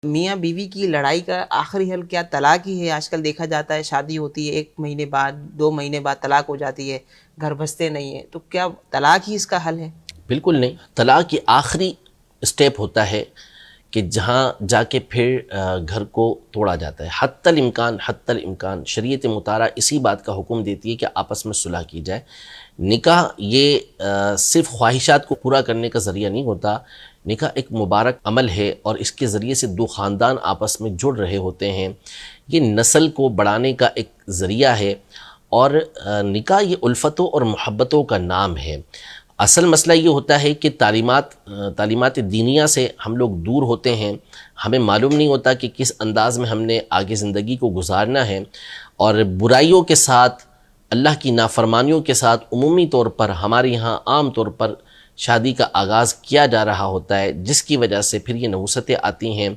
میاں بیوی کی لڑائی کا آخری حل کیا طلاق ہی ہے؟ آج کل دیکھا جاتا ہے شادی ہوتی ہے 1 مہینے بعد 2 مہینے بعد طلاق ہو جاتی ہے، گھر بستے نہیں ہیں، تو کیا طلاق ہی اس کا حل ہے؟ بالکل نہیں، طلاق یہ آخری اسٹیپ ہوتا ہے کہ جہاں جا کے پھر گھر کو توڑا جاتا ہے۔ حتی الامکان شریعت مطالعہ اسی بات کا حکم دیتی ہے کہ آپس میں صلح کی جائے۔ نکاح یہ صرف خواہشات کو پورا کرنے کا ذریعہ نہیں ہوتا، نکاح ایک مبارک عمل ہے اور اس کے ذریعے سے 2 خاندان آپس میں جڑ رہے ہوتے ہیں۔ یہ نسل کو بڑھانے کا ایک ذریعہ ہے اور نکاح یہ الفتوں اور محبتوں کا نام ہے۔ اصل مسئلہ یہ ہوتا ہے کہ تعلیمات دینیہ سے ہم لوگ دور ہوتے ہیں، ہمیں معلوم نہیں ہوتا کہ کس انداز میں ہم نے آگے زندگی کو گزارنا ہے، اور برائیوں کے ساتھ، اللہ کی نافرمانیوں کے ساتھ عمومی طور پر ہمارے یہاں عام طور پر شادی کا آغاز کیا جا رہا ہوتا ہے، جس کی وجہ سے پھر یہ نحوستیں آتی ہیں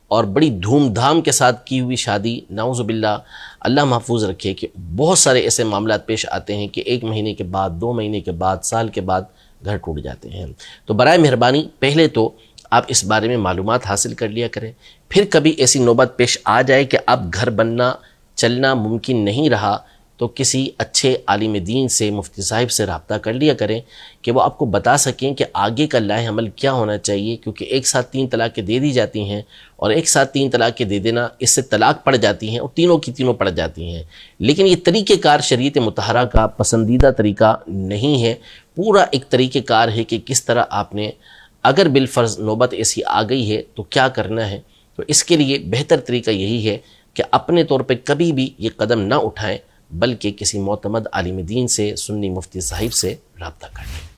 اور بڑی دھوم دھام کے ساتھ کی ہوئی شادی، نعوذ باللہ اللہ محفوظ رکھے، کہ بہت سارے ایسے معاملات پیش آتے ہیں کہ 1 مہینے کے بعد، 2 مہینے کے بعد، سال کے بعد گھر ٹوٹ جاتے ہیں۔ تو برائے مہربانی پہلے تو آپ اس بارے میں معلومات حاصل کر لیا کریں، پھر کبھی ایسی نوبت پیش آ جائے کہ اب گھر بننا چلنا ممکن نہیں رہا تو کسی اچھے عالم دین سے، مفتی صاحب سے رابطہ کر لیا کریں کہ وہ آپ کو بتا سکیں کہ آگے کا لائحہ عمل کیا ہونا چاہیے، کیونکہ ایک ساتھ 3 طلاقیں دے دی جاتی ہیں، اور ایک ساتھ 3 طلاقیں دے دینا، اس سے طلاق پڑ جاتی ہیں اور تینوں کی تینوں پڑ جاتی ہیں۔ لیکن یہ طریقہ کار شریعت مطہرہ کا پسندیدہ طریقہ نہیں ہے، پورا ایک طریقہ کار ہے کہ کس طرح آپ نے اگر بالفرض نوبت ایسی آ گئی ہے تو کیا کرنا ہے۔ تو اس کے لیے بہتر طریقہ یہی ہے کہ اپنے طور پہ کبھی بھی یہ قدم نہ اٹھائیں، بلکہ کسی معتمد عالم دین سے، سنی مفتی صاحب سے رابطہ کریں۔